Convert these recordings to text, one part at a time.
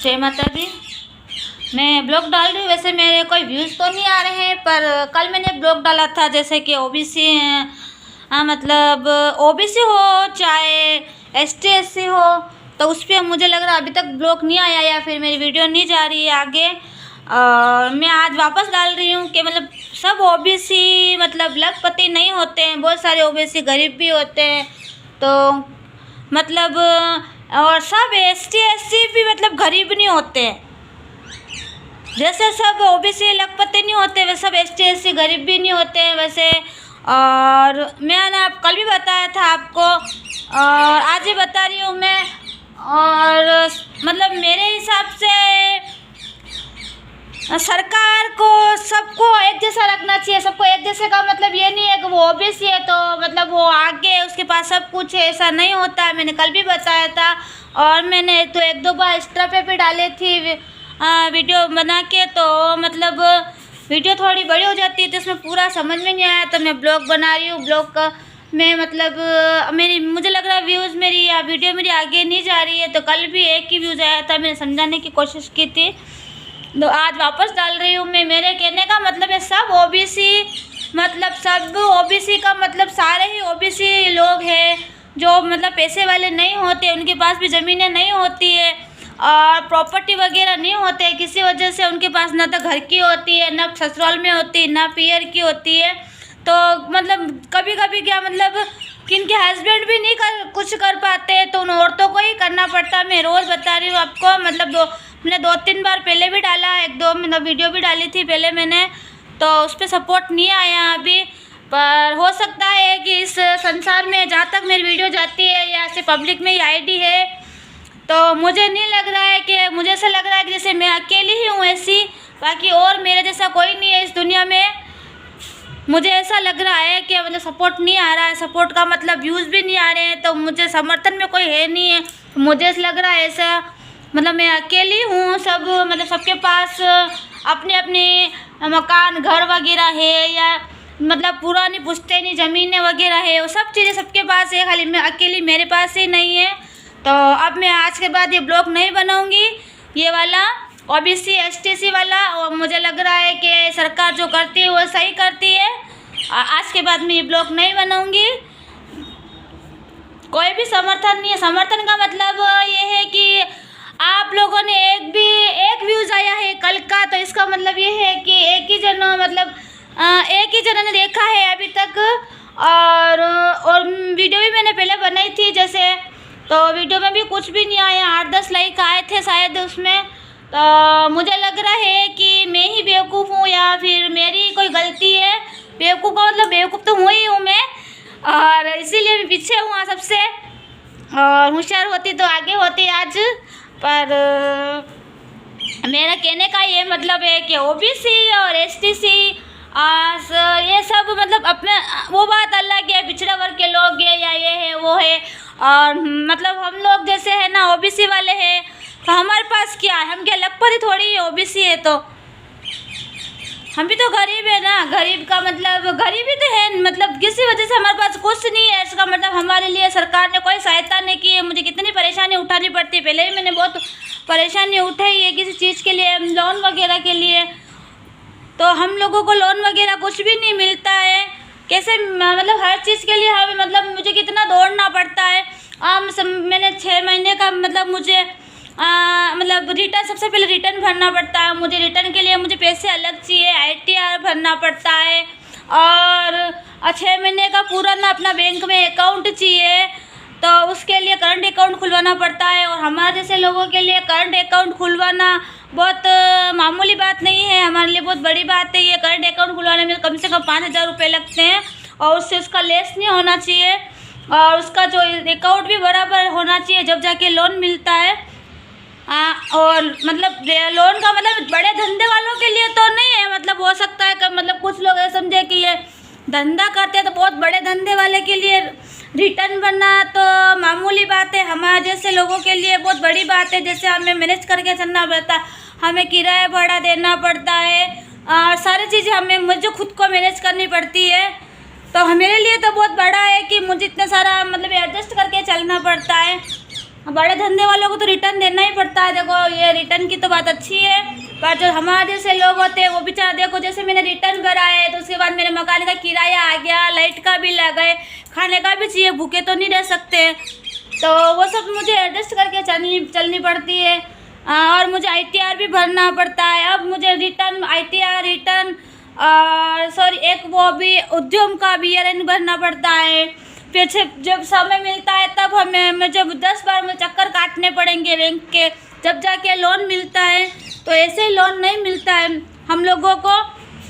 जय माता दी। मैं ब्लॉग डाल रही हूँ। वैसे मेरे कोई व्यूज़ तो नहीं आ रहे हैं, पर कल मैंने ब्लॉग डाला था जैसे कि ओबीसी मतलब ओबीसी हो चाहे एसटी एससी हो, तो उस पर मुझे लग रहा है अभी तक ब्लॉग नहीं आया या फिर मेरी वीडियो नहीं जा रही है आगे। मैं आज वापस डाल रही हूँ कि मतलब सब ओबीसी मतलब लखपति नहीं होते हैं, बहुत सारे ओबीसी गरीब भी होते हैं। तो मतलब और सब एसटी एससी भी मतलब गरीब नहीं होते हैं। जैसे सब ओबीसी लखपति नहीं होते वैसे सब एसटी एससी गरीब भी नहीं होते हैं वैसे। और मैंने आप कल भी बताया था आपको और आज ही बता रही हूँ मैं। और मतलब मेरे हिसाब से सरकार को सबको एक जैसा रखना चाहिए। सबको एक जैसे का मतलब ये नहीं है कि वो ओबीसी है तो मतलब वो आगे उसके पास सब कुछ है, ऐसा नहीं होता है। मैंने कल भी बताया था और मैंने तो एक दो बार इंस्टा पे भी डाली थी वीडियो बना के। तो मतलब वीडियो थोड़ी बड़ी हो जाती है तो इसमें पूरा समझ में नहीं आया, तो मैं ब्लॉग बना रही हूँ। ब्लॉग का मैं मतलब मेरी मुझे लग रहा है व्यूज़ मेरी या वीडियो मेरी आगे नहीं जा रही है। तो कल भी एक ही व्यूज़ आया था, मैंने समझाने की कोशिश की थी, तो आज वापस डाल रही हूँ मैं। मेरे कहने का मतलब है सब ओबीसी मतलब सब ओबीसी का मतलब सारे ही ओबीसी लोग हैं जो मतलब पैसे वाले नहीं होते, उनके पास भी ज़मीनें नहीं होती है और प्रॉपर्टी वगैरह नहीं होते हैं। किसी वजह से उनके पास ना तो घर की होती है, ना ससुराल में होती है, ना पीयर की होती है। तो मतलब कभी कभी क्या मतलब किनके हस्बैंड भी नहीं कुछ कर पाते तो उन औरतों को ही करना पड़ता। मैं रोज़ बता रही हूँ आपको। मतलब मैंने 2-3 बार पहले भी डाला, एक दो मतलब वीडियो भी डाली थी पहले मैंने, तो उस पर सपोर्ट नहीं आया अभी। पर हो सकता है कि इस संसार में जहाँ तक मेरी वीडियो जाती है या ऐसे पब्लिक में ही आईडी है, तो मुझे नहीं लग रहा है कि मुझे ऐसा लग रहा है कि जैसे मैं अकेली ही हूँ ऐसी, बाकी और मेरे जैसा कोई नहीं है इस दुनिया में। मुझे ऐसा लग रहा है कि मतलब सपोर्ट नहीं आ रहा है, सपोर्ट का मतलब व्यूज़ भी नहीं आ रहे हैं, तो मुझे समर्थन में कोई है नहीं है। तो मुझे ऐसा लग रहा है ऐसा मतलब मैं अकेली हूँ। सब मतलब सबके पास अपने अपने मकान घर वगैरह है या मतलब पुरानी पुश्तैनी ज़मीनें वगैरह है, वो सब चीज़ें सबके पास है, खाली मैं अकेली मेरे पास ही नहीं है। तो अब मैं आज के बाद ये ब्लॉग नहीं बनाऊंगी ये वाला ओबीसी एसटीसी वाला। और मुझे लग रहा है कि सरकार जो करती है वो सही करती है। आज के बाद मैं ये ब्लॉग नहीं बनाऊंगी। कोई भी समर्थन नहीं है। समर्थन का मतलब ये है कि आप लोगों ने एक व्यूज़ आया है कल का, तो इसका मतलब ये है कि एक ही जन ने देखा है अभी तक। और वीडियो भी मैंने पहले बनाई थी जैसे, तो वीडियो में भी कुछ भी नहीं आया, 8-10 लाइक आए थे शायद उसमें। तो मुझे लग रहा है कि मैं ही बेवकूफ़ हूँ या फिर मेरी कोई गलती है। बेवकूफ़ का मतलब बेवकूफ़ तो हुई हूँ मैं, और इसीलिए मैं पीछे हूँ सबसे। और होशियार होती तो आगे होती आज। पर मेरा कहने का ये मतलब है कि ओबीसी और एसटीसी ये सब मतलब अपने वो बात अलग है, पिछड़ा वर्ग के लोग हैं या ये है वो है। और मतलब हम लोग जैसे है ना ओबीसी वाले हैं, तो हमारे पास क्या है, हम क्या लखपति थोड़ी ओबीसी है, तो हम भी तो गरीब है ना। गरीब का मतलब गरीबी तो है, मतलब किसी वजह से हमारे पास कुछ नहीं है, इसका मतलब हमारे लिए सरकार ने कोई सहायता नहीं की है। मुझे कितनी परेशानी उठानी पड़ती है, पहले भी मैंने बहुत परेशानी उठाई है किसी चीज़ के लिए, लोन वगैरह के लिए। तो हम लोगों को लोन वगैरह कुछ भी नहीं मिलता है। कैसे मतलब हर चीज़ के लिए हमें मतलब मुझे कितना दौड़ना पड़ता है। मैंने 6 महीने का मतलब मुझे मतलब रिटर्न, सबसे पहले रिटर्न भरना पड़ता है मुझे। रिटर्न के लिए मुझे पैसे अलग चाहिए, ITR भरना पड़ता है। और 6 महीने का पूरा ना अपना बैंक में अकाउंट चाहिए, तो उसके लिए करंट अकाउंट खुलवाना पड़ता है। और हमारे जैसे लोगों के लिए करंट अकाउंट खुलवाना बहुत मामूली बात नहीं है, हमारे लिए बहुत बड़ी बात है। ये करंट अकाउंट खुलवाने में कम से कम 5,000 रुपये लगते हैं, और उससे उसका लेस नहीं होना चाहिए, और उसका जो अकाउंट भी बराबर होना चाहिए, जब जाके लोन मिलता है। और मतलब लोन का मतलब बड़े धंधे वालों के लिए तो नहीं है। मतलब हो सकता है कि मतलब कुछ लोग ये समझे कि ये धंधा करते हैं, तो बहुत बड़े धंधे वाले के लिए रिटर्न बनना तो मामूली बात है, हमारे जैसे लोगों के लिए बहुत बड़ी बात है। जैसे हमें मैनेज करके चलना पड़ता है, हमें किराया भाड़ा देना पड़ता है और सारी चीज़ें हमें मुझे खुद को मैनेज करनी पड़ती है। तो मेरे लिए तो बहुत बड़ा है कि मुझे इतना सारा मतलब एडजस्ट करके चलना पड़ता है। बड़े धंधे वालों को तो रिटर्न देना ही पड़ता है। देखो ये रिटर्न की तो बात अच्छी है, पर जो हमारे जैसे लोग होते हैं वो बेचारा, देखो जैसे मैंने रिटर्न करा है तो उसके बाद मेरे मकान का किराया आ गया, लाइट का बिल आ गए, खाने का भी चाहिए, भूखे तो नहीं रह सकते, तो वो सब मुझे एडजस्ट करके चलनी पड़ती है। और मुझे ITR भी भरना पड़ता है। अब मुझे रिटर्न ITR रिटर्न सॉरी एक वो भी उद्यम का भी ईयर भरना पड़ता है। फिर से जब समय मिलता है तब हमें जब 10 बार में चक्कर काटने पड़ेंगे बैंक के, जब जाके लोन मिलता है। तो ऐसे ही लोन नहीं मिलता है हम लोगों को।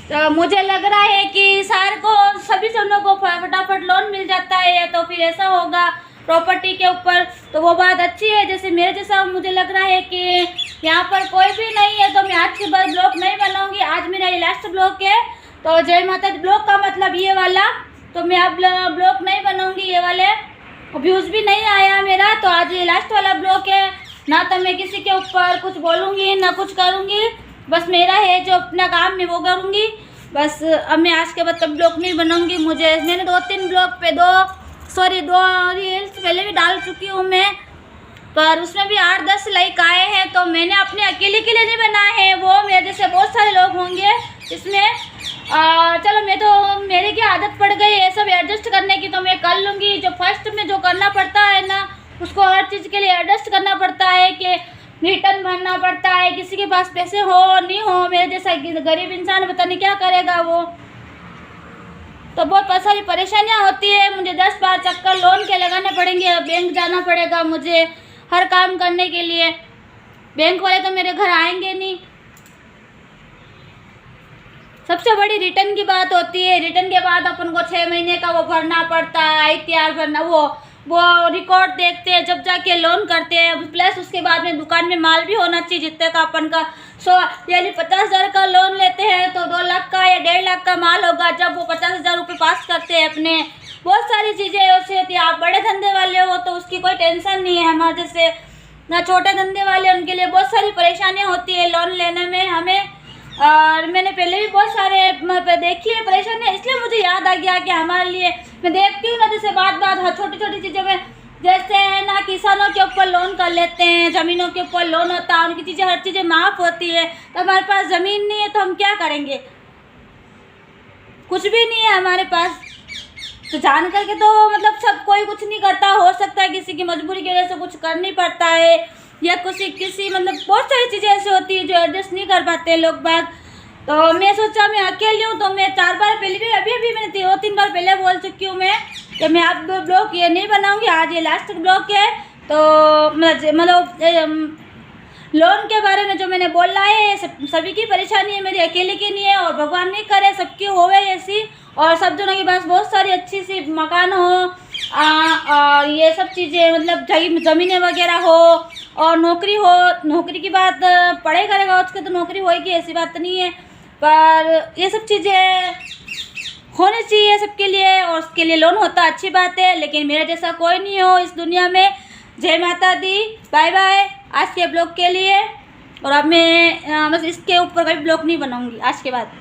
तो मुझे लग रहा है कि सभी जनों को फटाफट लोन मिल जाता है, या तो फिर ऐसा होगा प्रॉपर्टी के ऊपर, तो वो बात अच्छी है। जैसे मेरे जैसा मुझे लग रहा है कि यहाँ पर कोई भी नहीं है, तो मैं आज के बाद ब्लॉग नहीं बनाऊंगी। आज मेरा ये लास्ट ब्लॉग है, तो जय माता दी ब्लॉग का मतलब ये वाला, तो मैं अब ब्लॉग नहीं बनाऊंगी। ये वाले व्यूज़ भी नहीं आया मेरा, तो आज ये लास्ट वाला ब्लॉग है ना। तो मैं किसी के ऊपर कुछ बोलूँगी ना कुछ करूँगी, बस मेरा है जो अपना काम मैं वो करूँगी बस। अब मैं आज के बाद तब ब्लॉग नहीं बनाऊँगी। मैंने 2-3 ब्लॉग पे 2 रील्स पहले भी डाल चुकी हूँ मैं, पर उसमें भी 8-10 लाइक आए हैं। तो मैंने अपने अकेले के लिए नहीं बनाए हैं, वो मेरे जैसे बहुत सारे लोग होंगे इसमें। चलो मेरे की आदत पड़ गई है सब एडजस्ट करने की, तो मैं कर लूँगी। जो फर्स्ट में जो करना पड़ता है ना, उसको हर चीज़ के लिए एडजस्ट करना पड़ता है कि रिटर्न भरना पड़ता है। किसी के पास पैसे हो नहीं हो, मेरे जैसा गरीब इंसान पता नहीं क्या करेगा वो, तो बहुत सारी परेशानियाँ होती है। मुझे 10 बार चक्कर लोन के लगाने पड़ेंगे, बैंक जाना पड़ेगा मुझे हर काम करने के लिए। बैंक वाले तो मेरे घर आएंगे नहीं। सबसे बड़ी रिटर्न की बात होती है। रिटर्न के बाद अपन को 6 महीने का वो भरना पड़ता है, ITR भरना, वो रिकॉर्ड देखते हैं जब जाके लोन करते हैं। प्लस उसके बाद में दुकान में माल भी होना चाहिए जितने का अपन का 100 यानी 50,000 का लोन लेते हैं तो 2 लाख का या 1.5 लाख का माल होगा जब वो 50,000 रुपये पास करते हैं अपने। बहुत सारी चीज़ें ऐसी होती है। आप बड़े धंधे वाले हो तो उसकी कोई टेंशन नहीं है, हमारे जैसे ना छोटे धंधे वाले उनके लिए बहुत सारी परेशानियाँ होती है लोन लेने में हमें। और मैंने पहले भी बहुत सारे देखी है परेशानियाँ, इसलिए मुझे याद आ गया कि हमारे लिए मैं देखती हूँ ना, जैसे बात छोटी छोटी चीज़ों में, जैसे है ना किसानों के ऊपर लोन कर लेते हैं, ज़मीनों के ऊपर लोन होता है, उनकी चीज़ें हर चीज़ें माफ़ होती है। तो हमारे पास ज़मीन नहीं है तो हम क्या करेंगे, कुछ भी नहीं है हमारे पास। तो जान करके तो मतलब सब कोई कुछ नहीं करता, हो सकता है किसी की मजबूरी की वजह से कुछ करनी पड़ता है, या किसी मतलब बहुत सारी चीज़ें ऐसी होती है जो एडजस्ट नहीं कर पाते लोग बाग। तो मैं सोचा मैं अकेली हूँ, तो मैं 4 बार पहले भी अभी मैंने 2-3 बार पहले बोल चुकी हूँ मैं कि मैं अब ब्लॉग ये नहीं बनाऊँगी, आज ये लास्ट ब्लॉग है। तो मतलब लोन के बारे में जो मैंने बोला है सभी की परेशानी है, मेरी अकेले की नहीं है, और भगवान नहीं करे सबकी होवे ऐसी, और सब जनों के पास बहुत सारी अच्छी सी मकान हो, और ये सब चीज़ें मतलब ज़मीनें वगैरह हो, और नौकरी हो। नौकरी की बात पढ़ाई करेगा उसके तो नौकरी होएगी, ऐसी बात नहीं है, पर ये सब चीज़ें होनी चाहिए सबके लिए, और उसके लिए लोन होता अच्छी बात है। लेकिन मेरे जैसा कोई नहीं हो इस दुनिया में। जय माता दी, बाय बाय आज के ब्लॉग के लिए। और अब मैं बस इसके ऊपर कभी ब्लॉग नहीं बनाऊंगी आज के बाद।